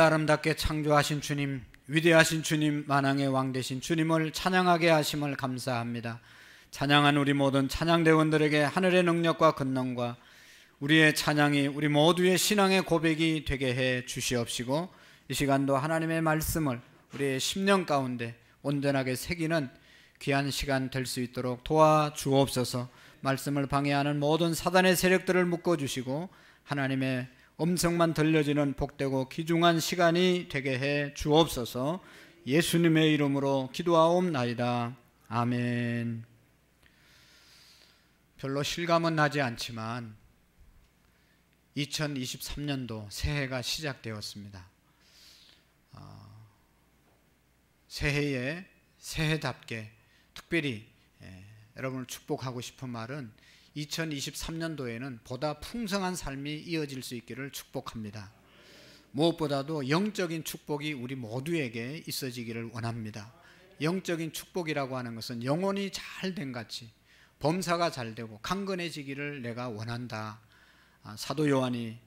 아름답게 창조하신 주님, 위대하신 주님, 만왕의 왕 되신 주님을 찬양하게 하심을 감사합니다. 찬양한 우리 모든 찬양대원들에게 하늘의 능력과 권능과 우리의 찬양이 우리 모두의 신앙의 고백이 되게 해 주시옵시고, 이 시간도 하나님의 말씀을 우리의 심령 가운데 온전하게 새기는 귀한 시간 될 수 있도록 도와주옵소서. 말씀을 방해하는 모든 사단의 세력들을 묶어주시고 하나님의 음성만 들려지는 복되고 귀중한 시간이 되게 해 주옵소서. 예수님의 이름으로 기도하옵나이다. 아멘. 별로 실감은 나지 않지만 2023년도 새해가 시작되었습니다. 새해에 새해답게 특별히 여러분을 축복하고 싶은 말은 2023년도에는 보다 풍성한 삶이 이어질 수 있기를 축복합니다. 무엇보다도 영적인 축복이 우리 모두에게 있어지기를 원합니다. 영적인 축복이라고 하는 것은 영혼이 잘된 같이 범사가 잘되고 강건해지기를 내가 원한다. 사도 요한이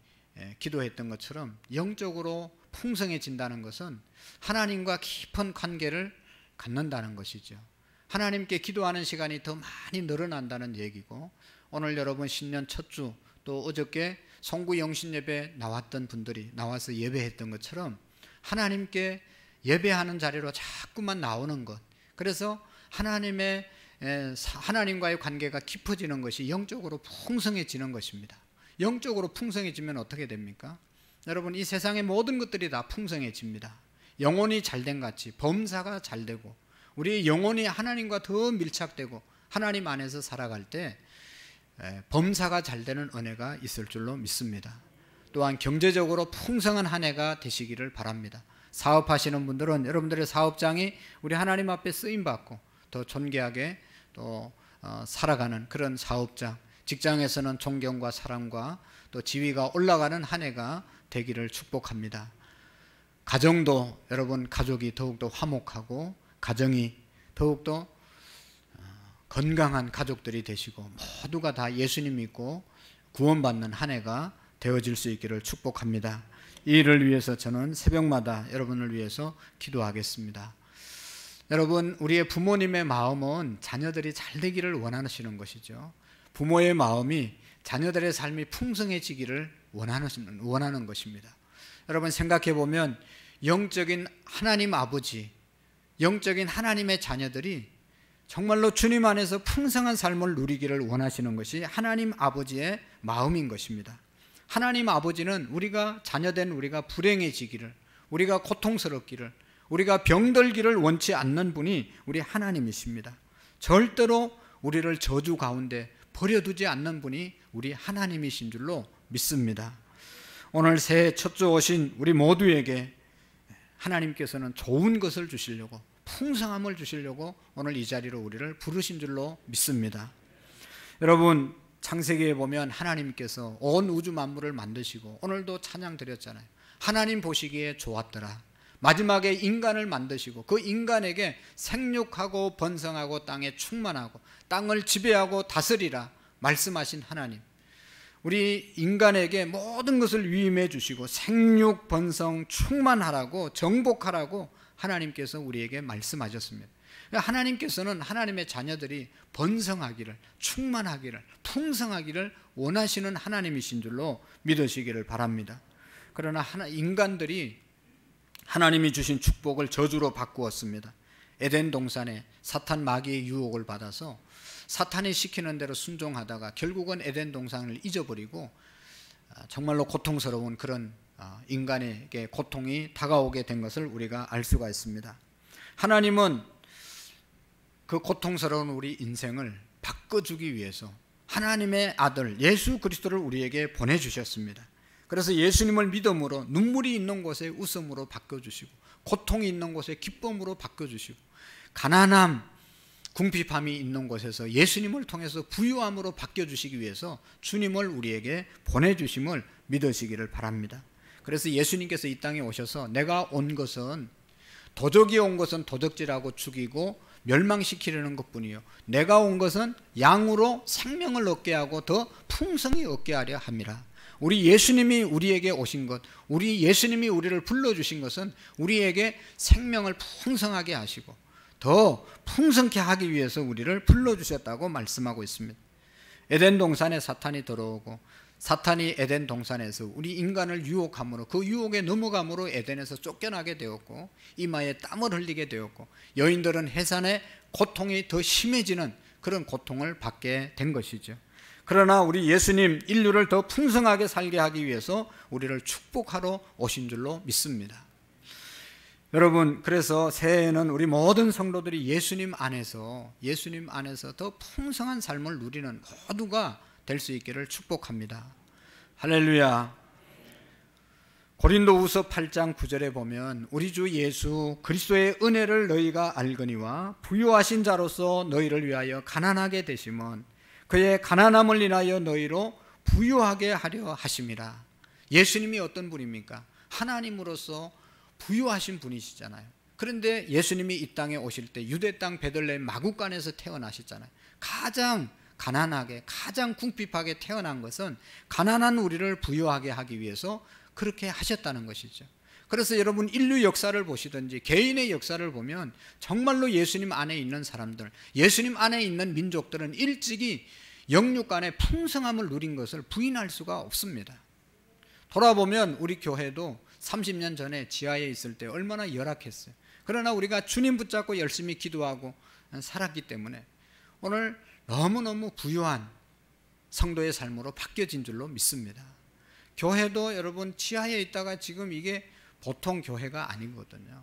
기도했던 것처럼 영적으로 풍성해진다는 것은 하나님과 깊은 관계를 갖는다는 것이죠. 하나님께 기도하는 시간이 더 많이 늘어난다는 얘기고, 오늘 여러분 신년 첫 주 또 어저께 송구 영신 예배 나왔던 분들이 나와서 예배했던 것처럼 하나님께 예배하는 자리로 자꾸만 나오는 것, 그래서 하나님과의 관계가 깊어지는 것이 영적으로 풍성해지는 것입니다. 영적으로 풍성해지면 어떻게 됩니까? 여러분, 이 세상의 모든 것들이 다 풍성해집니다. 영혼이 잘된 같이 범사가 잘되고 우리 영혼이 하나님과 더 밀착되고 하나님 안에서 살아갈 때 범사가 잘되는 은혜가 있을 줄로 믿습니다. 또한 경제적으로 풍성한 한 해가 되시기를 바랍니다. 사업하시는 분들은 여러분들의 사업장이 우리 하나님 앞에 쓰임받고 더 존귀하게 또 살아가는 그런 사업장, 직장에서는 존경과 사랑과 또 지위가 올라가는 한 해가 되기를 축복합니다. 가정도 여러분 가족이 더욱더 화목하고 가정이 더욱더 건강한 가족들이 되시고 모두가 다 예수님 믿고 구원받는 한 해가 되어질 수 있기를 축복합니다. 이 일을 위해서 저는 새벽마다 여러분을 위해서 기도하겠습니다. 여러분, 우리의 부모님의 마음은 자녀들이 잘 되기를 원하시는 것이죠. 부모의 마음이 자녀들의 삶이 풍성해지기를 원하는 것입니다. 여러분, 생각해 보면 영적인 하나님 아버지, 영적인 하나님의 자녀들이 정말로 주님 안에서 풍성한 삶을 누리기를 원하시는 것이 하나님 아버지의 마음인 것입니다. 하나님 아버지는 우리가 자녀된 우리가 불행해지기를, 우리가 고통스럽기를, 우리가 병들기를 원치 않는 분이 우리 하나님이십니다. 절대로 우리를 저주 가운데 버려두지 않는 분이 우리 하나님이신 줄로 믿습니다. 오늘 새해 첫 주 오신 우리 모두에게 하나님께서는 좋은 것을 주시려고, 풍성함을 주시려고 오늘 이 자리로 우리를 부르신 줄로 믿습니다. 여러분, 창세기에 보면 하나님께서 온 우주 만물을 만드시고, 오늘도 찬양 드렸잖아요. 하나님 보시기에 좋았더라. 마지막에 인간을 만드시고 그 인간에게 생육하고 번성하고 땅에 충만하고 땅을 지배하고 다스리라 말씀하신 하나님, 우리 인간에게 모든 것을 위임해 주시고 생육 번성 충만하라고 정복하라고 하나님께서 우리에게 말씀하셨습니다. 하나님께서는 하나님의 자녀들이 번성하기를, 충만하기를, 풍성하기를 원하시는 하나님이신 줄로 믿으시기를 바랍니다. 그러나 인간들이 하나님이 주신 축복을 저주로 바꾸었습니다. 에덴 동산에 사탄 마귀의 유혹을 받아서 사탄이 시키는 대로 순종하다가 결국은 에덴 동산을 잊어버리고 정말로 고통스러운 그런 인간에게 고통이 다가오게 된 것을 우리가 알 수가 있습니다. 하나님은 그 고통스러운 우리 인생을 바꿔주기 위해서 하나님의 아들 예수 그리스도를 우리에게 보내주셨습니다. 그래서 예수님을 믿음으로 눈물이 있는 곳에 웃음으로 바꿔주시고 고통이 있는 곳에 기쁨으로 바꿔주시고 가난함, 궁핍함이 있는 곳에서 예수님을 통해서 부유함으로 바뀌어주시기 위해서 주님을 우리에게 보내주심을 믿으시기를 바랍니다. 그래서 예수님께서 이 땅에 오셔서 내가 온 것은 도적이 온 것은 도적질하고 죽이고 멸망시키려는 것뿐이요 내가 온 것은 양으로 생명을 얻게 하고 더 풍성히 얻게 하려 함이라. 우리 예수님이 우리에게 오신 것, 우리 예수님이 우리를 불러주신 것은 우리에게 생명을 풍성하게 하시고 더 풍성케 하기 위해서 우리를 불러주셨다고 말씀하고 있습니다. 에덴 동산에 사탄이 들어오고 사탄이 에덴 동산에서 우리 인간을 유혹함으로 그 유혹에 넘어감으로 에덴에서 쫓겨나게 되었고 이마에 땀을 흘리게 되었고 여인들은 해산의 고통이 더 심해지는 그런 고통을 받게 된 것이죠. 그러나 우리 예수님 인류를 더 풍성하게 살게 하기 위해서 우리를 축복하러 오신 줄로 믿습니다. 여러분, 그래서 새해에는 우리 모든 성도들이 예수님 안에서 더 풍성한 삶을 누리는 모두가 될 수 있기를 축복합니다. 할렐루야. 고린도후서 8장 9절에 보면 우리 주 예수 그리스도의 은혜를 너희가 알거니와 부유하신 자로서 너희를 위하여 가난하게 되심은 그의 가난함을 인하여 너희로 부유하게 하려 하심이라. 예수님이 어떤 분입니까? 하나님으로서 부유하신 분이시잖아요. 그런데 예수님이 이 땅에 오실 때 유대 땅 베들레헴 마구간에서 태어나셨잖아요. 가장 가난하게, 가장 궁핍하게 태어난 것은 가난한 우리를 부유하게 하기 위해서 그렇게 하셨다는 것이죠. 그래서 여러분 인류 역사를 보시든지 개인의 역사를 보면 정말로 예수님 안에 있는 사람들, 예수님 안에 있는 민족들은 일찍이 영육 간의 풍성함을 누린 것을 부인할 수가 없습니다. 돌아보면 우리 교회도 30년 전에 지하에 있을 때 얼마나 열악했어요. 그러나 우리가 주님 붙잡고 열심히 기도하고 살았기 때문에 오늘 너무너무 부유한 성도의 삶으로 바뀌어진 줄로 믿습니다. 교회도 여러분 지하에 있다가 지금 이게 보통 교회가 아니거든요.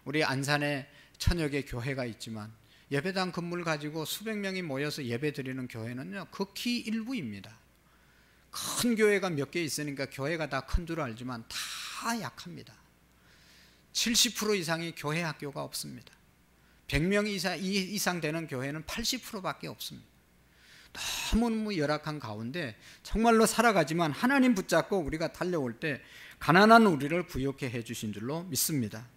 우리 안산에 천여 개 교회가 있지만 예배당 건물 가지고 수백 명이 모여서 예배 드리는 교회는요 극히 일부입니다. 큰 교회가 몇 개 있으니까 교회가 다 큰 줄 알지만 다 약합니다. 70% 이상의 교회 학교가 없습니다. 100명 이상 되는 교회는 80%밖에 없습니다. 너무너무 열악한 가운데 정말로 살아가지만 하나님 붙잡고 우리가 달려올 때 가난한 우리를 부유케 해주신 줄로 믿습니다.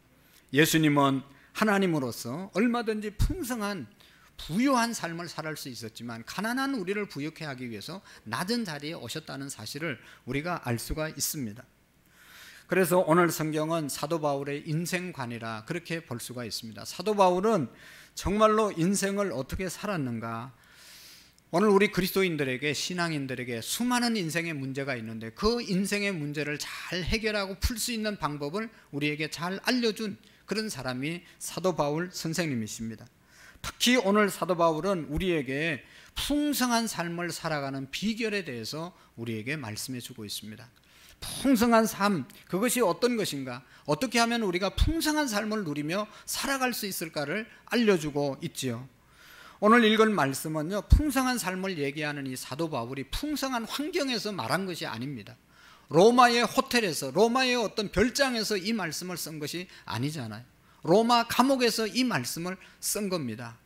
예수님은 하나님으로서 얼마든지 풍성한 부유한 삶을 살아갈 수 있었지만 가난한 우리를 부유케 하기 위해서 낮은 자리에 오셨다는 사실을 우리가 알 수가 있습니다. 그래서 오늘 성경은 사도 바울의 인생관이라 그렇게 볼 수가 있습니다. 사도 바울은 정말로 인생을 어떻게 살았는가, 오늘 우리 그리스도인들에게, 신앙인들에게 수많은 인생의 문제가 있는데 그 인생의 문제를 잘 해결하고 풀 수 있는 방법을 우리에게 잘 알려준 그런 사람이 사도 바울 선생님이십니다. 특히 오늘 사도 바울은 우리에게 풍성한 삶을 살아가는 비결에 대해서 우리에게 말씀해 주고 있습니다. 풍성한 삶, 그것이 어떤 것인가, 어떻게 하면 우리가 풍성한 삶을 누리며 살아갈 수 있을까를 알려주고 있지요. 오늘 읽은 말씀은요, 풍성한 삶을 얘기하는 이 사도 바울이 풍성한 환경에서 말한 것이 아닙니다. 로마의 호텔에서, 로마의 어떤 별장에서 이 말씀을 쓴 것이 아니잖아요. 로마 감옥에서 이 말씀을 쓴 겁니다.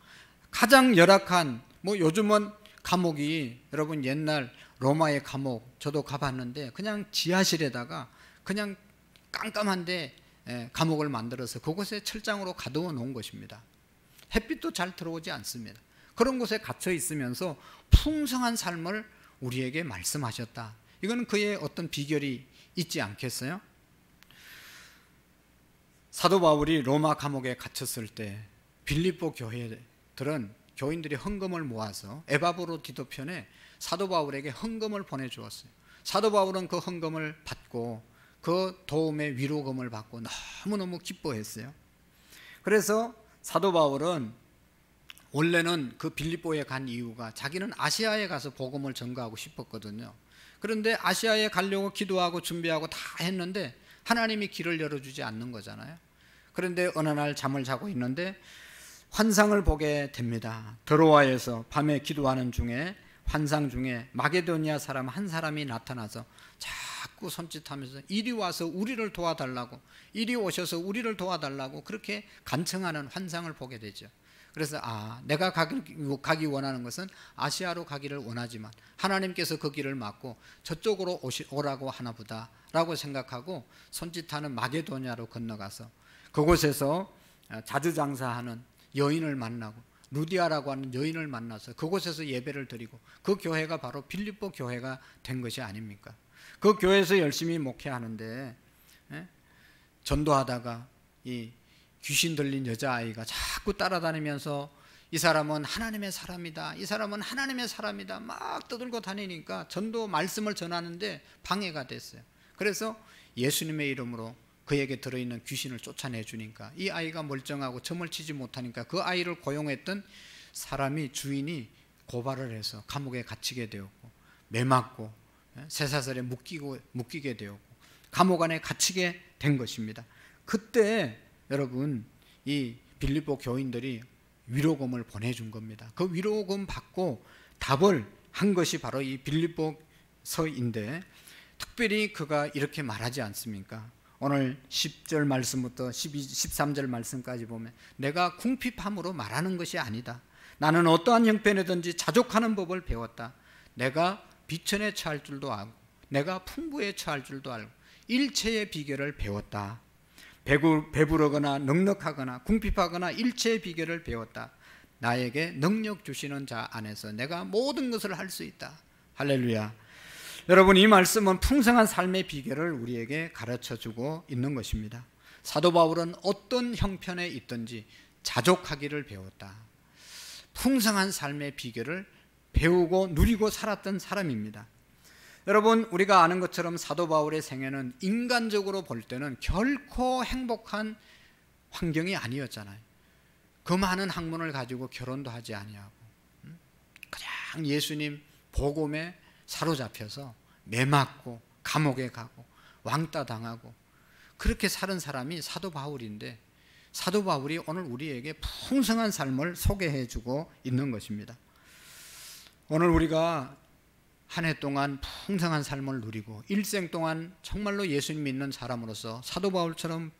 가장 열악한, 요즘은 감옥이, 여러분 옛날 로마의 감옥 저도 가봤는데 그냥 지하실에다가 그냥 깜깜한데 감옥을 만들어서 그곳에 철장으로 가두어 놓은 것입니다. 햇빛도 잘 들어오지 않습니다. 그런 곳에 갇혀 있으면서 풍성한 삶을 우리에게 말씀하셨다. 이거는 그의 어떤 비결이 있지 않겠어요? 사도 바울이 로마 감옥에 갇혔을 때 빌립보 교회들은 교인들이 헌금을 모아서 에바브로 디도편에 사도 바울에게 헌금을 보내주었어요. 사도 바울은 그 헌금을 받고 그 도움의 위로금을 받고 너무너무 기뻐했어요. 그래서 사도 바울은 원래는 그 빌립보에 간 이유가 자기는 아시아에 가서 복음을 전가하고 싶었거든요. 그런데 아시아에 가려고 기도하고 준비하고 다 했는데 하나님이 길을 열어주지 않는 거잖아요. 그런데 어느 날 잠을 자고 있는데 환상을 보게 됩니다. 드로아에서 밤에 기도하는 중에 환상 중에 마게도니아 사람 한 사람이 나타나서 자꾸 손짓하면서 이리 와서 우리를 도와달라고, 이리 오셔서 우리를 도와달라고 그렇게 간청하는 환상을 보게 되죠. 그래서 내가 가기 원하는 것은 아시아로 가기를 원하지만 하나님께서 그 길을 막고 저쪽으로 오라고 하나 보다 라고 생각하고 손짓하는 마게도니아로 건너가서 그곳에서 자주장사하는 여인을 만나고 루디아라고 하는 여인을 만나서 그곳에서 예배를 드리고 그 교회가 바로 빌립보 교회가 된 것이 아닙니까? 그 교회에서 열심히 목회하는데 전도하다가 이 귀신 들린 여자아이가 자꾸 따라다니면서 이 사람은 하나님의 사람이다, 이 사람은 하나님의 사람이다 막 떠들고 다니니까 전도 말씀을 전하는데 방해가 됐어요. 그래서 예수님의 이름으로 그에게 들어있는 귀신을 쫓아내 주니까 이 아이가 멀쩡하고 점을 치지 못하니까 그 아이를 고용했던 사람이, 주인이 고발을 해서 감옥에 갇히게 되었고, 매맞고 쇠사슬에 묶이게 되었고 감옥 안에 갇히게 된 것입니다. 그때 여러분 이 빌립보 교인들이 위로금을 보내준 겁니다. 그 위로금 받고 답을 한 것이 바로 이 빌립보서인데, 특별히 그가 이렇게 말하지 않습니까? 오늘 10절 말씀부터 13절 말씀까지 보면 내가 궁핍함으로 말하는 것이 아니다. 나는 어떠한 형편이든지 자족하는 법을 배웠다. 내가 비천에 처할 줄도 알고 내가 풍부에 처할 줄도 알고 일체의 비결을 배웠다. 배부르거나 넉넉하거나 궁핍하거나 일체의 비결을 배웠다. 나에게 능력 주시는 자 안에서 내가 모든 것을 할 수 있다. 할렐루야. 여러분, 이 말씀은 풍성한 삶의 비결을 우리에게 가르쳐주고 있는 것입니다. 사도 바울은 어떤 형편에 있든지 자족하기를 배웠다. 풍성한 삶의 비결을 배우고 누리고 살았던 사람입니다. 여러분, 우리가 아는 것처럼 사도 바울의 생애는 인간적으로 볼 때는 결코 행복한 환경이 아니었잖아요. 그 많은 학문을 가지고 결혼도 하지 아니하고 그냥 예수님 복음에 사로잡혀서 매맞고 감옥에 가고 왕따 당하고 그렇게 사는 사람이 사도 바울인데, 사도 바울이 오늘 우리에게 풍성한 삶을 소개해 주고 있는 것입니다. 오늘 우리가 한 해 동안 풍성한 삶을 누리고 일생 동안 정말로 예수님 믿는 사람으로서 사도 바울처럼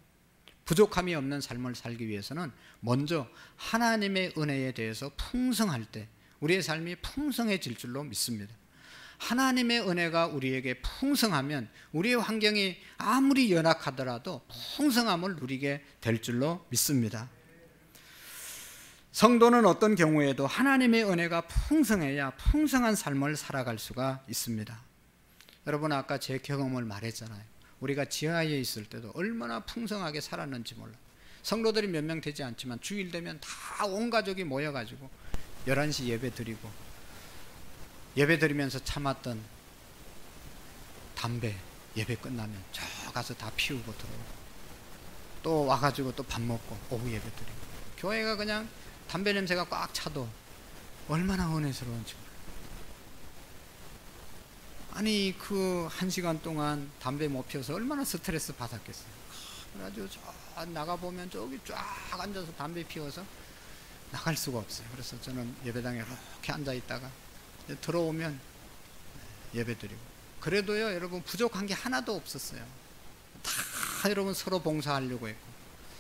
부족함이 없는 삶을 살기 위해서는 먼저 하나님의 은혜에 대해서 풍성할 때 우리의 삶이 풍성해질 줄로 믿습니다. 하나님의 은혜가 우리에게 풍성하면 우리의 환경이 아무리 연약하더라도 풍성함을 누리게 될 줄로 믿습니다. 성도는 어떤 경우에도 하나님의 은혜가 풍성해야 풍성한 삶을 살아갈 수가 있습니다. 여러분, 아까 제 경험을 말했잖아요. 우리가 지하에 있을 때도 얼마나 풍성하게 살았는지 몰라. 성도들이 몇 명 되지 않지만 주일 되면 다 온 가족이 모여가지고 11시 예배 드리고, 예배 드리면서 참았던 담배 예배 끝나면 저 가서 다 피우고 들어오고, 또 와가지고 또 밥 먹고 오후 예배 드리고, 교회가 그냥 담배 냄새가 꽉 차도 얼마나 은혜스러운지 몰라요. 아니 그 1시간 동안 담배 못 피워서 얼마나 스트레스 받았겠어요. 그래가지고 저 나가보면 저기 쫙 앉아서 담배 피워서 나갈 수가 없어요. 그래서 저는 예배당에 이렇게 앉아있다가 들어오면 예배 드리고, 그래도요 여러분 부족한 게 하나도 없었어요. 다 여러분 서로 봉사하려고 했고,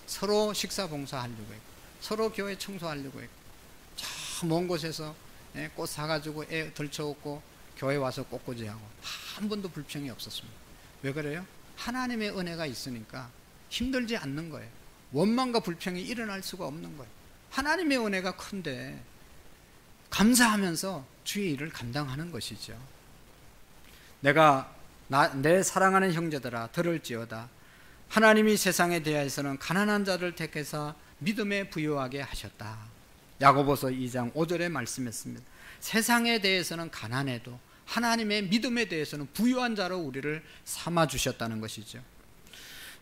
서로 식사 봉사하려고 했고, 서로 교회 청소하려고 했고, 저 먼 곳에서 꽃 사가지고 애 들쳐오고 교회 와서 꽃꽂이하고 한 번도 불평이 없었습니다. 왜 그래요? 하나님의 은혜가 있으니까 힘들지 않는 거예요. 원망과 불평이 일어날 수가 없는 거예요. 하나님의 은혜가 큰데 감사하면서 주의 일을 감당하는 것이죠. 내 사랑하는 형제들아 들을지어다. 하나님이 세상에 대해서는 가난한 자를 택해서 믿음에 부유하게 하셨다. 야고보서 2장 5절에 말씀했습니다. 세상에 대해서는 가난해도 하나님의 믿음에 대해서는 부유한 자로 우리를 삼아주셨다는 것이죠.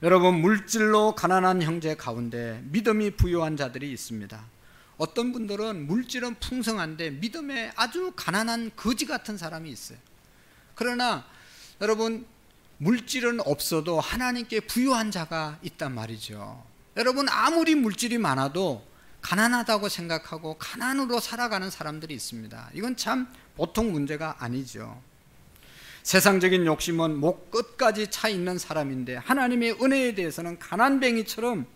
여러분, 물질로 가난한 형제 가운데 믿음이 부유한 자들이 있습니다. 어떤 분들은 물질은 풍성한데 믿음에 아주 가난한 거지 같은 사람이 있어요. 그러나 여러분, 물질은 없어도 하나님께 부유한 자가 있단 말이죠. 여러분, 아무리 물질이 많아도 가난하다고 생각하고 가난으로 살아가는 사람들이 있습니다. 이건 참 보통 문제가 아니죠. 세상적인 욕심은 목 끝까지 차 있는 사람인데 하나님의 은혜에 대해서는 가난뱅이처럼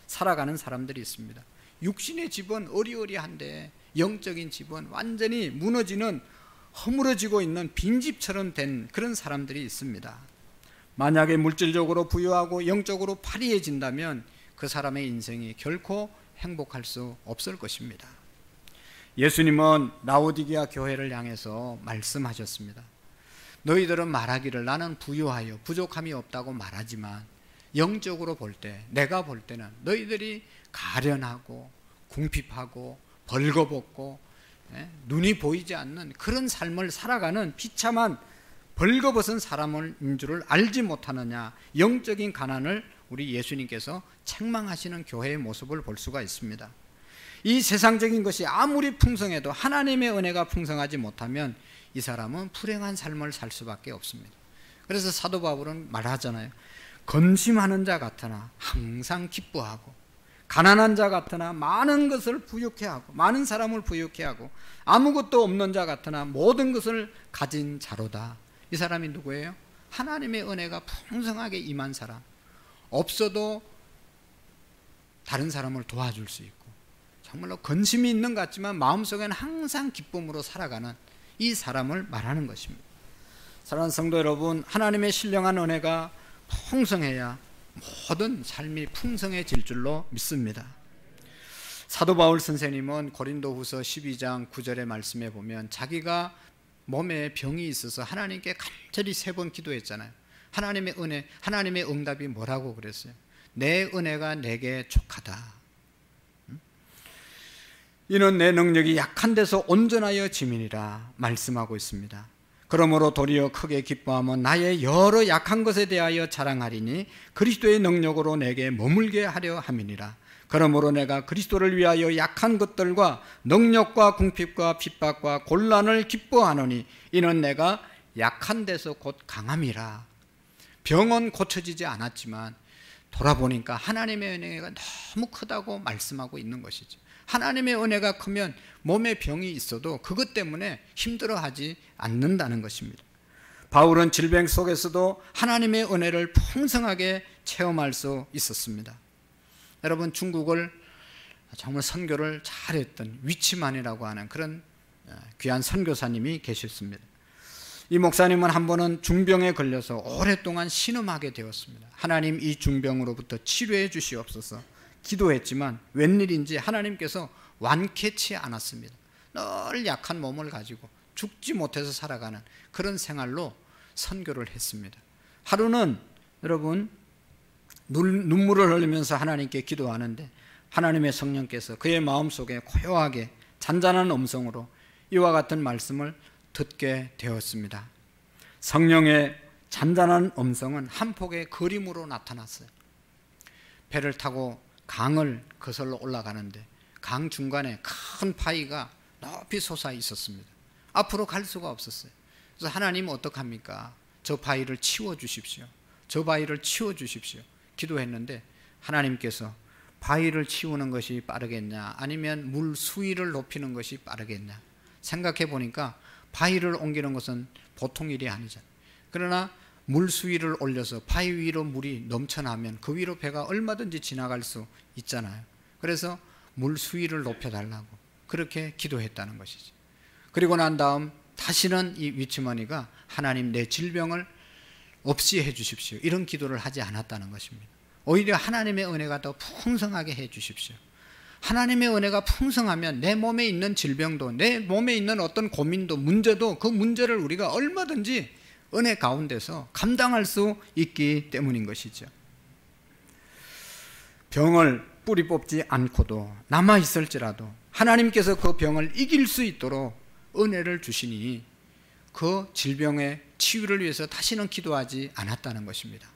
살아가는 사람들이 있습니다. 육신의 집은 어리어리한데 영적인 집은 완전히 무너지는, 허물어지고 있는 빈집처럼 된 그런 사람들이 있습니다. 만약에 물질적으로 부유하고 영적으로 파리해진다면 그 사람의 인생이 결코 행복할 수 없을 것입니다. 예수님은 라오디게아 교회를 향해서 말씀하셨습니다. 너희들은 말하기를 나는 부유하여 부족함이 없다고 말하지만 영적으로 볼 때, 내가 볼 때는 너희들이 가련하고 궁핍하고 벌거벗고 눈이 보이지 않는 그런 삶을 살아가는 비참한 벌거벗은 사람인 줄을 알지 못하느냐. 영적인 가난을 우리 예수님께서 책망하시는 교회의 모습을 볼 수가 있습니다. 이 세상적인 것이 아무리 풍성해도 하나님의 은혜가 풍성하지 못하면 이 사람은 불행한 삶을 살 수밖에 없습니다. 그래서 사도 바울은 말하잖아요. 건심하는 자 같으나 항상 기뻐하고, 가난한 자 같으나 많은 것을 부유케 하고, 많은 사람을 부유케 하고, 아무것도 없는 자 같으나 모든 것을 가진 자로다. 이 사람이 누구예요? 하나님의 은혜가 풍성하게 임한 사람, 없어도 다른 사람을 도와줄 수 있고 정말로 근심이 있는 것 같지만 마음속에는 항상 기쁨으로 살아가는 이 사람을 말하는 것입니다. 사랑하는 성도 여러분, 하나님의 신령한 은혜가 풍성해야 모든 삶이 풍성해질 줄로 믿습니다. 사도 바울 선생님은 고린도후서 12장 9절의 말씀에 보면 자기가 몸에 병이 있어서 하나님께 간절히 3번 기도했잖아요. 하나님의 은혜, 하나님의 응답이 뭐라고 그랬어요? 내 은혜가 내게 족하다. 이는 내 능력이 약한 데서 온전하여 짐이니라 말씀하고 있습니다. 그러므로 도리어 크게 기뻐하면 나의 여러 약한 것에 대하여 자랑하리니 그리스도의 능력으로 내게 머물게 하려 함이니라. 그러므로 내가 그리스도를 위하여 약한 것들과 능력과 궁핍과 핍박과 곤란을 기뻐하노니 이는 내가 약한 데서 곧 강함이라. 병은 고쳐지지 않았지만 돌아보니까 하나님의 은혜가 너무 크다고 말씀하고 있는 것이죠. 하나님의 은혜가 크면 몸에 병이 있어도 그것 때문에 힘들어하지 않는다는 것입니다. 바울은 질병 속에서도 하나님의 은혜를 풍성하게 체험할 수 있었습니다. 여러분, 중국을 정말 선교를 잘했던 위치만이라고 하는 그런 귀한 선교사님이 계셨습니다. 이 목사님은 한 번은 중병에 걸려서 오랫동안 신음하게 되었습니다. 하나님, 이 중병으로부터 치료해 주시옵소서 기도했지만 웬일인지 하나님께서 완쾌치 않았습니다. 늘 약한 몸을 가지고 죽지 못해서 살아가는 그런 생활로 선교를 했습니다. 하루는 여러분 눈물을 흘리면서 하나님께 기도하는데 하나님의 성령께서 그의 마음속에 고요하게 잔잔한 음성으로 이와 같은 말씀을 듣게 되었습니다. 성령의 잔잔한 음성은 한 폭의 그림으로 나타났어요. 배를 타고 강을 거슬러 올라가는데 강 중간에 큰 바위가 높이 솟아 있었습니다. 앞으로 갈 수가 없었어요. 그래서 하나님 어떡합니까? 저 바위를 치워주십시오. 저 바위를 치워주십시오. 기도했는데 하나님께서 바위를 치우는 것이 빠르겠냐 아니면 물 수위를 높이는 것이 빠르겠냐 생각해 보니까 바위를 옮기는 것은 보통 일이 아니잖아요. 그러나 물 수위를 올려서 바위 위로 물이 넘쳐나면 그 위로 배가 얼마든지 지나갈 수 있잖아요. 그래서 물 수위를 높여달라고 그렇게 기도했다는 것이죠. 그리고 난 다음 다시는 이 위치머니가 하나님 내 질병을 없이 해 주십시오 이런 기도를 하지 않았다는 것입니다. 오히려 하나님의 은혜가 더 풍성하게 해 주십시오. 하나님의 은혜가 풍성하면 내 몸에 있는 질병도 내 몸에 있는 어떤 고민도 문제도 그 문제를 우리가 얼마든지 은혜 가운데서 감당할 수 있기 때문인 것이죠. 병을 뿌리 뽑지 않고도 남아있을지라도 하나님께서 그 병을 이길 수 있도록 은혜를 주시니 그 질병의 치유를 위해서 다시는 기도하지 않았다는 것입니다.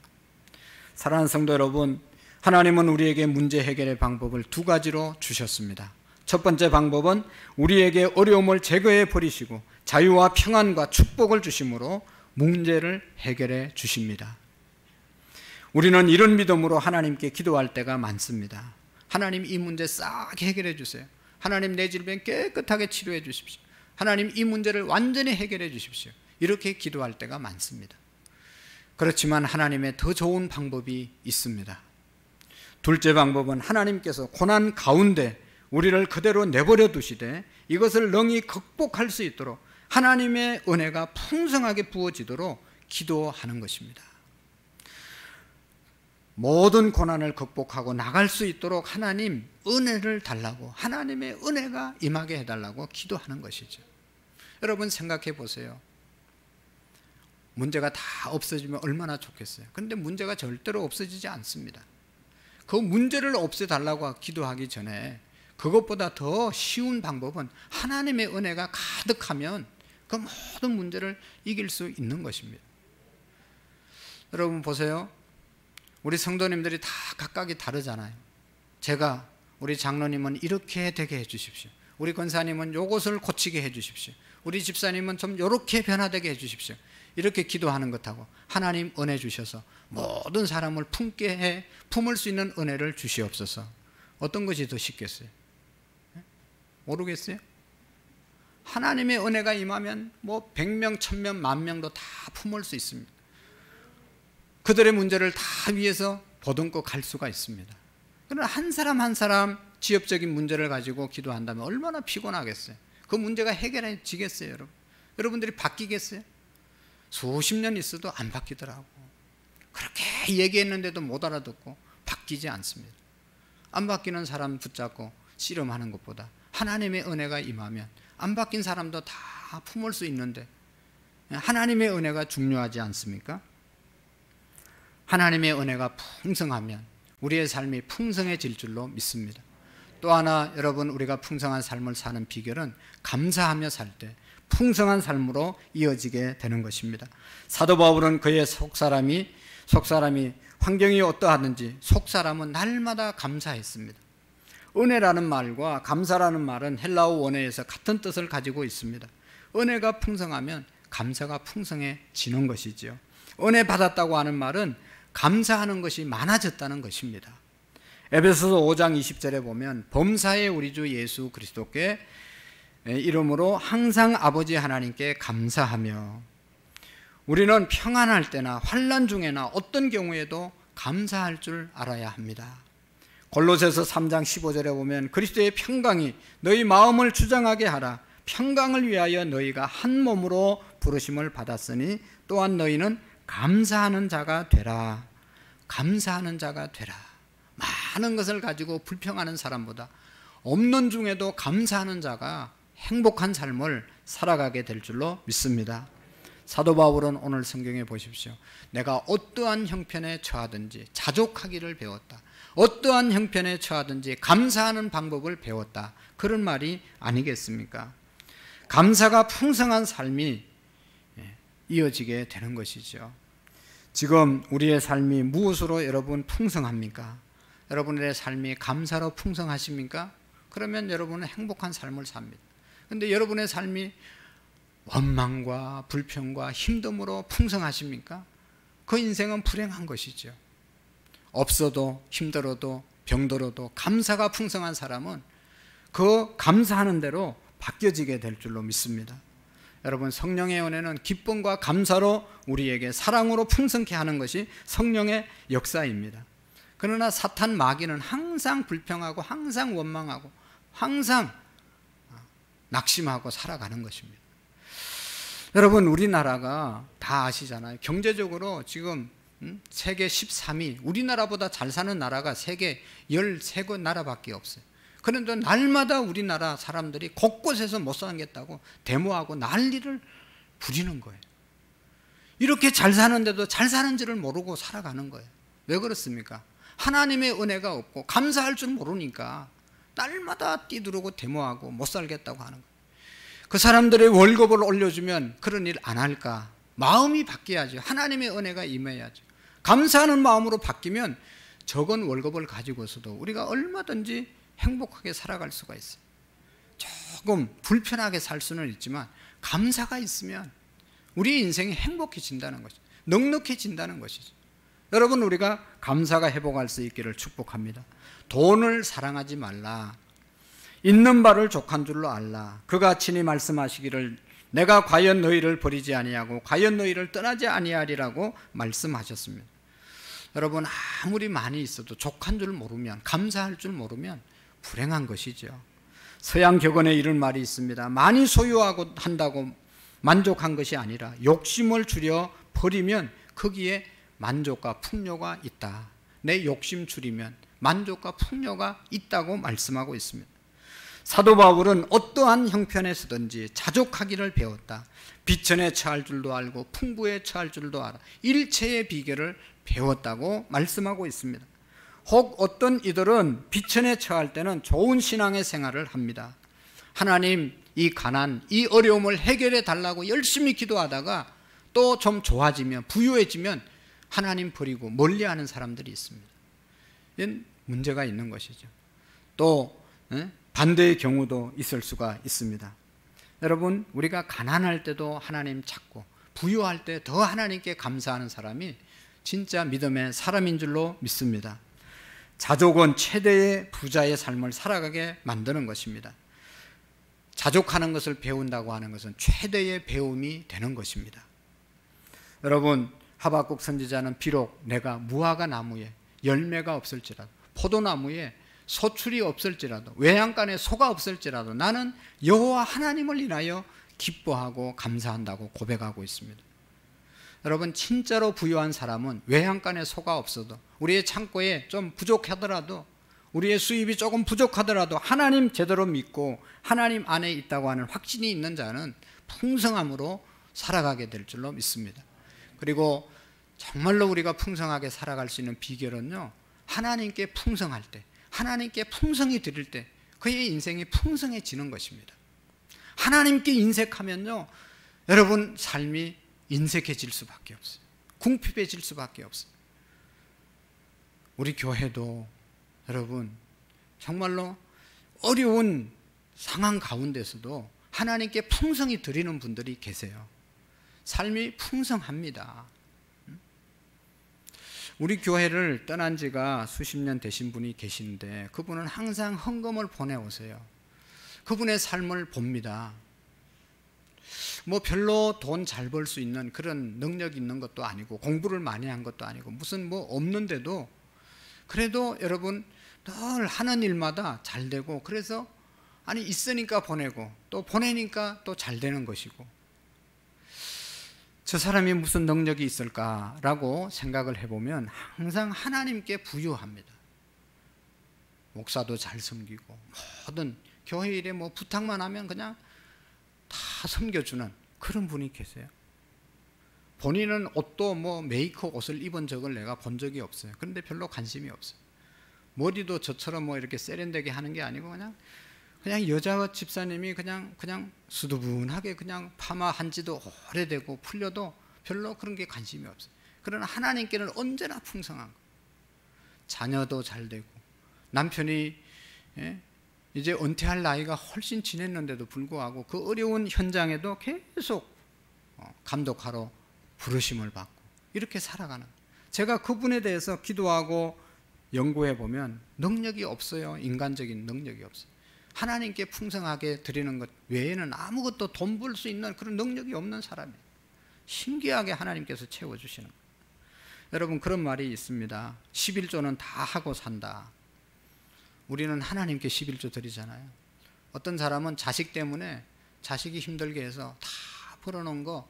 사랑하는 성도 여러분, 하나님은 우리에게 문제 해결의 방법을 2가지로 주셨습니다. 첫 번째 방법은 우리에게 어려움을 제거해 버리시고 자유와 평안과 축복을 주심으로 문제를 해결해 주십니다. 우리는 이런 믿음으로 하나님께 기도할 때가 많습니다. 하나님, 이 문제 싹 해결해 주세요. 하나님, 내 질병 깨끗하게 치료해 주십시오. 하나님, 이 문제를 완전히 해결해 주십시오. 이렇게 기도할 때가 많습니다. 그렇지만 하나님의 더 좋은 방법이 있습니다. 둘째 방법은 하나님께서 고난 가운데 우리를 그대로 내버려 두시되 이것을 능히 극복할 수 있도록 하나님의 은혜가 풍성하게 부어지도록 기도하는 것입니다. 모든 고난을 극복하고 나갈 수 있도록 하나님 은혜를 달라고, 하나님의 은혜가 임하게 해달라고 기도하는 것이죠. 여러분 생각해 보세요. 문제가 다 없어지면 얼마나 좋겠어요. 그런데 문제가 절대로 없어지지 않습니다. 그 문제를 없애달라고 기도하기 전에 그것보다 더 쉬운 방법은 하나님의 은혜가 가득하면 그 모든 문제를 이길 수 있는 것입니다. 여러분 보세요. 우리 성도님들이 다 각각이 다르잖아요. 제가 우리 장로님은 이렇게 되게 해 주십시오. 우리 권사님은 요것을 고치게 해 주십시오. 우리 집사님은 좀 요렇게 변화되게 해 주십시오. 이렇게 기도하는 것하고 하나님 은혜 주셔서 모든 사람을 품게 해 품을 수 있는 은혜를 주시옵소서. 어떤 것이 더 쉽겠어요? 모르겠어요? 하나님의 은혜가 임하면 뭐 100명, 1000명, 10,000명도 다 품을 수 있습니다. 그들의 문제를 다 위에서 보듬고 갈 수가 있습니다. 그러나 한 사람 한 사람 지역적인 문제를 가지고 기도한다면 얼마나 피곤하겠어요. 그 문제가 해결해지겠어요, 여러분? 여러분들이 바뀌겠어요? 수십 년 있어도 안 바뀌더라고. 그렇게 얘기했는데도 못 알아듣고 바뀌지 않습니다. 안 바뀌는 사람 붙잡고 씨름하는 것보다 하나님의 은혜가 임하면 안 바뀐 사람도 다 품을 수 있는데 하나님의 은혜가 중요하지 않습니까? 하나님의 은혜가 풍성하면 우리의 삶이 풍성해질 줄로 믿습니다. 또 하나 여러분, 우리가 풍성한 삶을 사는 비결은 감사하며 살 때 풍성한 삶으로 이어지게 되는 것입니다. 사도 바울은 그의 속사람이 환경이 어떠하든지 속사람은 날마다 감사했습니다. 은혜라는 말과 감사라는 말은 헬라어 원어에서 같은 뜻을 가지고 있습니다. 은혜가 풍성하면 감사가 풍성해지는 것이지요. 은혜 받았다고 하는 말은 감사하는 것이 많아졌다는 것입니다. 에베소서 5장 20절에 보면 범사에 우리 주 예수 그리스도께 이름으로 항상 아버지 하나님께 감사하며, 우리는 평안할 때나 환난 중에나 어떤 경우에도 감사할 줄 알아야 합니다. 골로새서 3장 15절에 보면 그리스도의 평강이 너희 마음을 주장하게 하라. 평강을 위하여 너희가 한 몸으로 부르심을 받았으니 또한 너희는 감사하는 자가 되라. 감사하는 자가 되라. 많은 것을 가지고 불평하는 사람보다 없는 중에도 감사하는 자가 행복한 삶을 살아가게 될 줄로 믿습니다. 사도 바울은 오늘 성경에 보십시오. 내가 어떠한 형편에 처하든지 자족하기를 배웠다. 어떠한 형편에 처하든지 감사하는 방법을 배웠다. 그런 말이 아니겠습니까? 감사가 풍성한 삶이 이어지게 되는 것이죠. 지금 우리의 삶이 무엇으로 여러분 풍성합니까? 여러분의 삶이 감사로 풍성하십니까? 그러면 여러분은 행복한 삶을 삽니다. 그런데 여러분의 삶이 원망과 불평과 힘듦으로 풍성하십니까? 그 인생은 불행한 것이죠. 없어도 힘들어도 병들어도 감사가 풍성한 사람은 그 감사하는 대로 바뀌어지게 될 줄로 믿습니다. 여러분, 성령의 은혜는 기쁨과 감사로 우리에게 사랑으로 풍성케 하는 것이 성령의 역사입니다. 그러나 사탄 마귀는 항상 불평하고 항상 원망하고 항상 낙심하고 살아가는 것입니다. 여러분, 우리나라가 다 아시잖아요. 경제적으로 지금 세계 13위, 우리나라보다 잘 사는 나라가 세계 13개 나라밖에 없어요. 그런데 날마다 우리나라 사람들이 곳곳에서 못 살겠다고 데모하고 난리를 부리는 거예요. 이렇게 잘 사는데도 잘 사는지를 모르고 살아가는 거예요. 왜 그렇습니까? 하나님의 은혜가 없고 감사할 줄 모르니까 날마다 뛰두르고 데모하고 못 살겠다고 하는 거예요. 그 사람들의 월급을 올려주면 그런 일 안 할까? 마음이 바뀌어야죠. 하나님의 은혜가 임해야죠. 감사하는 마음으로 바뀌면 적은 월급을 가지고서도 우리가 얼마든지 행복하게 살아갈 수가 있어요. 조금 불편하게 살 수는 있지만 감사가 있으면 우리 인생이 행복해진다는 것이죠. 넉넉해진다는 것이죠. 여러분, 우리가 감사가 회복할 수 있기를 축복합니다. 돈을 사랑하지 말라. 있는 바를 족한 줄로 알라. 그가 친히 말씀하시기를 내가 과연 너희를 버리지 아니하고 과연 너희를 떠나지 아니하리라고 말씀하셨습니다. 여러분, 아무리 많이 있어도 족한 줄 모르면, 감사할 줄 모르면 불행한 것이죠. 서양 격언에 이런 말이 있습니다. 많이 소유하고 한다고 만족한 것이 아니라 욕심을 줄여 버리면 거기에 만족과 풍요가 있다. 내 욕심 줄이면 만족과 풍요가 있다고 말씀하고 있습니다. 사도 바울은 어떠한 형편에서든지 자족하기를 배웠다. 비천에 처할 줄도 알고 풍부에 처할 줄도 알아. 일체의 비결을 배웠다고 말씀하고 있습니다. 혹 어떤 이들은 비천에 처할 때는 좋은 신앙의 생활을 합니다. 하나님, 이 가난, 이 어려움을 해결해 달라고 열심히 기도하다가 또 좀 좋아지면, 부유해지면 하나님 버리고 멀리하는 사람들이 있습니다. 이건 문제가 있는 것이죠. 또 반대의 경우도 있을 수가 있습니다. 여러분, 우리가 가난할 때도 하나님 찾고 부유할 때 더 하나님께 감사하는 사람이 진짜 믿음의 사람인 줄로 믿습니다. 자족은 최대의 부자의 삶을 살아가게 만드는 것입니다. 자족하는 것을 배운다고 하는 것은 최대의 배움이 되는 것입니다. 여러분, 하박국 선지자는 비록 내가 무화과 나무에 열매가 없을지라도, 포도나무에 소출이 없을지라도, 외양간에 소가 없을지라도 나는 여호와 하나님을 인하여 기뻐하고 감사한다고 고백하고 있습니다. 여러분, 진짜로 부유한 사람은 외양간에 소가 없어도, 우리의 창고에 좀 부족하더라도, 우리의 수입이 조금 부족하더라도 하나님 제대로 믿고 하나님 안에 있다고 하는 확신이 있는 자는 풍성함으로 살아가게 될 줄로 믿습니다. 그리고 정말로 우리가 풍성하게 살아갈 수 있는 비결은요, 하나님께 풍성할 때, 하나님께 풍성히 드릴 때 그의 인생이 풍성해지는 것입니다. 하나님께 인색하면요, 여러분 삶이 인색해질 수밖에 없어요. 궁핍해질 수밖에 없어요. 우리 교회도 여러분 정말로 어려운 상황 가운데서도 하나님께 풍성히 드리는 분들이 계세요. 삶이 풍성합니다. 우리 교회를 떠난 지가 수십 년 되신 분이 계시는데 그분은 항상 헌금을 보내오세요. 그분의 삶을 봅니다. 뭐 별로 돈 잘 벌 수 있는 그런 능력이 있는 것도 아니고 공부를 많이 한 것도 아니고 무슨 뭐 없는데도 그래도 여러분 늘 하는 일마다 잘 되고, 그래서 아니 있으니까 보내고 또 보내니까 또 잘 되는 것이고, 저 사람이 무슨 능력이 있을까라고 생각을 해보면 항상 하나님께 부유합니다. 목사도 잘 섬기고 모든 교회 일에 뭐 부탁만 하면 그냥 다 섬겨주는 그런 분이 계세요. 본인은 옷도 뭐 메이커 옷을 입은 적을 내가 본 적이 없어요. 그런데 별로 관심이 없어요. 머리도 저처럼 뭐 이렇게 세련되게 하는 게 아니고 그냥 여자 집사님이 그냥 수두분하게 그냥 파마한 지도 오래되고 풀려도 별로 그런 게 관심이 없어요. 그러나 하나님께는 언제나 풍성한 거. 자녀도 잘 되고 남편이 이제 은퇴할 나이가 훨씬 지났는데도 불구하고 그 어려운 현장에도 계속 감독하러 부르심을 받고 이렇게 살아가는, 제가 그분에 대해서 기도하고 연구해 보면 능력이 없어요. 인간적인 능력이 없어요. 하나님께 풍성하게 드리는 것 외에는 아무것도 돈 벌 수 있는 그런 능력이 없는 사람이에요. 신기하게 하나님께서 채워주시는 거예요. 여러분, 그런 말이 있습니다. 11조는 다 하고 산다. 우리는 하나님께 11조 드리잖아요. 어떤 사람은 자식 때문에 자식이 힘들게 해서 다 벌어놓은 거,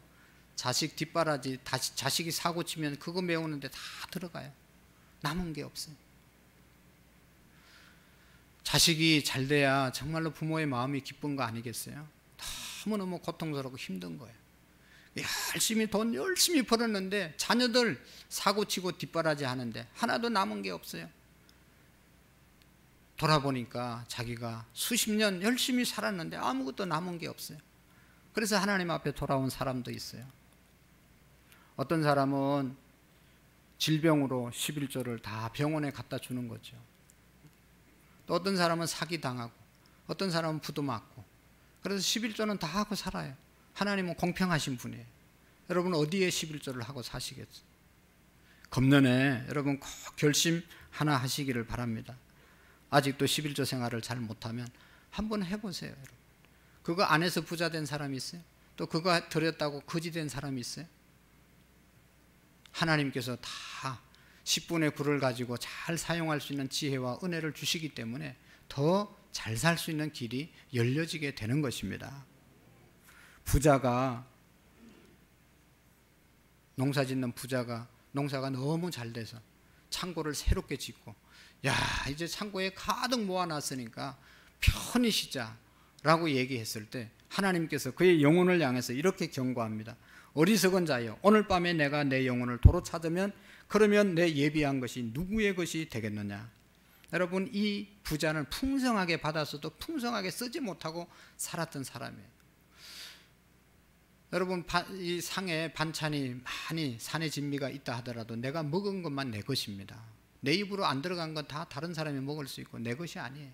자식 뒷바라지, 자식이 사고 치면 그거 메우는데 다 들어가요. 남은 게 없어요. 자식이 잘 돼야 정말로 부모의 마음이 기쁜 거 아니겠어요? 너무너무 고통스럽고 힘든 거예요. 열심히 돈 열심히 벌었는데 자녀들 사고치고 뒷바라지 하는데 하나도 남은 게 없어요. 돌아보니까 자기가 수십 년 열심히 살았는데 아무것도 남은 게 없어요. 그래서 하나님 앞에 돌아온 사람도 있어요. 어떤 사람은 질병으로 11조를 다 병원에 갖다 주는 거죠. 또 어떤 사람은 사기당하고 어떤 사람은 부도맞고, 그래서 11조는 다 하고 살아요. 하나님은 공평하신 분이에요. 여러분 어디에 11조를 하고 사시겠어요? 금년에 여러분 꼭 결심 하나 하시기를 바랍니다. 아직도 11조 생활을 잘 못하면 한번 해보세요. 여러분. 그거 안에서 부자 된 사람이 있어요? 또 그거 드렸다고 거지 된 사람이 있어요? 하나님께서 다 10분의 9를 가지고 잘 사용할 수 있는 지혜와 은혜를 주시기 때문에 더 잘 살 수 있는 길이 열려지게 되는 것입니다. 부자가, 농사 짓는 부자가 농사가 너무 잘 돼서 창고를 새롭게 짓고, 야 이제 창고에 가득 모아놨으니까 편히 쉬자라고 얘기했을 때 하나님께서 그의 영혼을 향해서 이렇게 경고합니다. 어리석은 자여, 오늘 밤에 내가 내 영혼을 도로 찾으면 그러면 내 예비한 것이 누구의 것이 되겠느냐. 여러분, 이 부자는 풍성하게 받아서도 풍성하게 쓰지 못하고 살았던 사람이에요. 여러분, 이 상에 반찬이 많이 산의 진미가 있다 하더라도 내가 먹은 것만 내 것입니다. 내 입으로 안 들어간 건 다 다른 사람이 먹을 수 있고 내 것이 아니에요.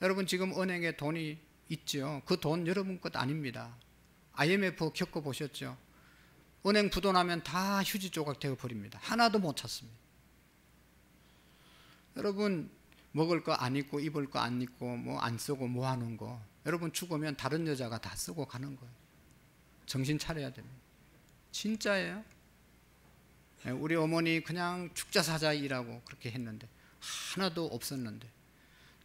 여러분, 지금 은행에 돈이 있죠. 그 돈 여러분 것 아닙니다. IMF 겪어보셨죠? 은행 부도나면 다 휴지 조각 되어 버립니다. 하나도 못 찾습니다. 여러분, 먹을 거 안 입고 입을 거 안 입고 뭐 안 쓰고 뭐 하는 거, 여러분 죽으면 다른 여자가 다 쓰고 가는 거예요. 정신 차려야 됩니다. 진짜예요. 우리 어머니 그냥 죽자 사자 일하고 그렇게 했는데 하나도 없었는데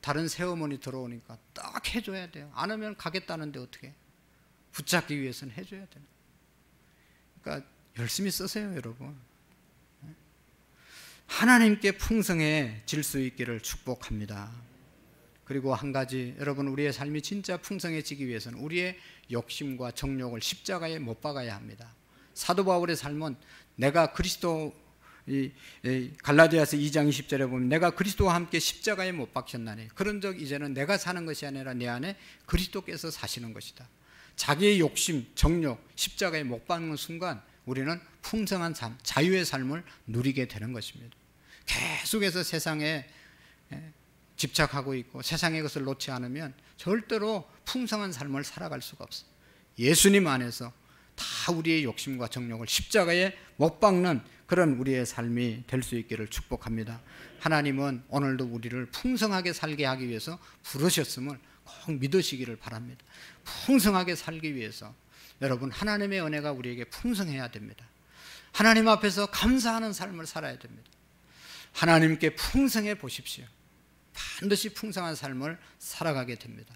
다른 새어머니 들어오니까 딱 해줘야 돼요. 안 하면 가겠다는데 어떻게 붙잡기 위해서는 해줘야 돼요. 그러니까 열심히 쓰세요, 여러분. 하나님께 풍성해질 수 있기를 축복합니다. 그리고 한 가지, 여러분, 우리의 삶이 진짜 풍성해지기 위해서는 우리의 욕심과 정욕을 십자가에 못 박아야 합니다. 사도 바울의 삶은 내가 그리스도, 갈라디아서 2장 20절에 보면 내가 그리스도와 함께 십자가에 못 박혔나니 그런즉 이제는 내가 사는 것이 아니라 내 안에 그리스도께서 사시는 것이다. 자기의 욕심, 정욕, 십자가에 못 박는 순간 우리는 풍성한 삶, 자유의 삶을 누리게 되는 것입니다. 계속해서 세상에 집착하고 있고 세상의 것을 놓지 않으면 절대로 풍성한 삶을 살아갈 수가 없어요. 예수님 안에서 다 우리의 욕심과 정욕을 십자가에 못 박는 그런 우리의 삶이 될 수 있기를 축복합니다. 하나님은 오늘도 우리를 풍성하게 살게 하기 위해서 부르셨음을 꼭 믿으시기를 바랍니다. 풍성하게 살기 위해서 여러분, 하나님의 은혜가 우리에게 풍성해야 됩니다. 하나님 앞에서 감사하는 삶을 살아야 됩니다. 하나님께 풍성해 보십시오. 반드시 풍성한 삶을 살아가게 됩니다.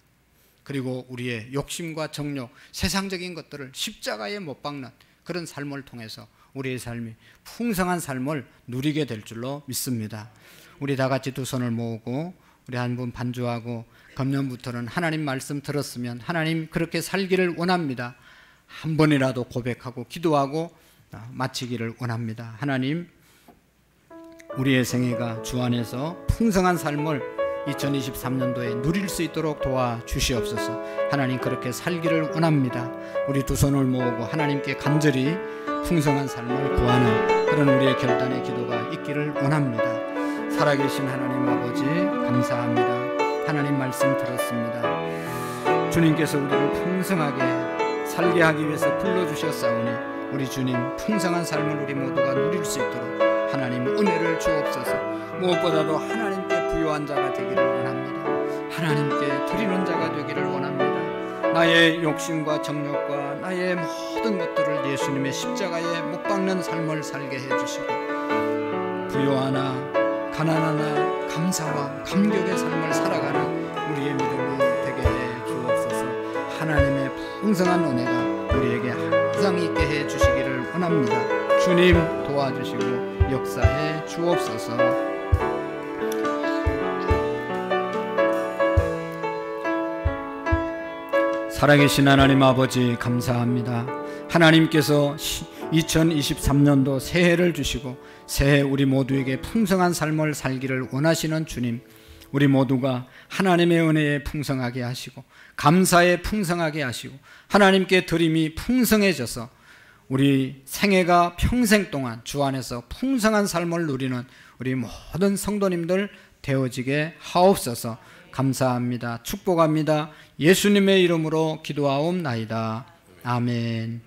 그리고 우리의 욕심과 정욕, 세상적인 것들을 십자가에 못 박는 그런 삶을 통해서 우리의 삶이 풍성한 삶을 누리게 될 줄로 믿습니다. 우리 다 같이 두 손을 모으고 우리 한 분 반주하고 금년부터는 하나님 말씀 들었으면 하나님 그렇게 살기를 원합니다. 한 번이라도 고백하고 기도하고 마치기를 원합니다. 하나님, 우리의 생애가 주 안에서 풍성한 삶을 2023년도에 누릴 수 있도록 도와주시옵소서. 하나님, 그렇게 살기를 원합니다. 우리 두 손을 모으고 하나님께 간절히 풍성한 삶을 구하는 그런 우리의 결단의 기도가 있기를 원합니다. 살아계신 하나님 아버지, 감사합니다. 하나님 말씀 들었습니다. 주님께서 우리를 풍성하게 살게 하기 위해서 불러주셨사오니 우리 주님 풍성한 삶을 우리 모두가 누릴 수 있도록 하나님 은혜를 주옵소서. 무엇보다도 하나님께 부요한 자가 되기를 원합니다. 하나님께 드리는 자가 되기를 원합니다. 나의 욕심과 정욕과 나의 모든 것들을 예수님의 십자가에 못 박는 삶을 살게 해주시고 부요하나 가난하나 감사와 감격의 삶을 살아가는 우리의 믿음이 되게 해 주옵소서. 하나님의 풍성한 은혜가 우리에게 항상 있게 해 주시기를 원합니다. 주님 도와주시고 역사해 주옵소서. 살아계신 하나님 아버지, 감사합니다. 하나님께서 2023년도 새해를 주시고 새해 우리 모두에게 풍성한 삶을 살기를 원하시는 주님, 우리 모두가 하나님의 은혜에 풍성하게 하시고 감사에 풍성하게 하시고 하나님께 드림이 풍성해져서 우리 생애가 평생 동안 주 안에서 풍성한 삶을 누리는 우리 모든 성도님들 되어지게 하옵소서. 감사합니다. 축복합니다. 예수님의 이름으로 기도하옵나이다. 아멘.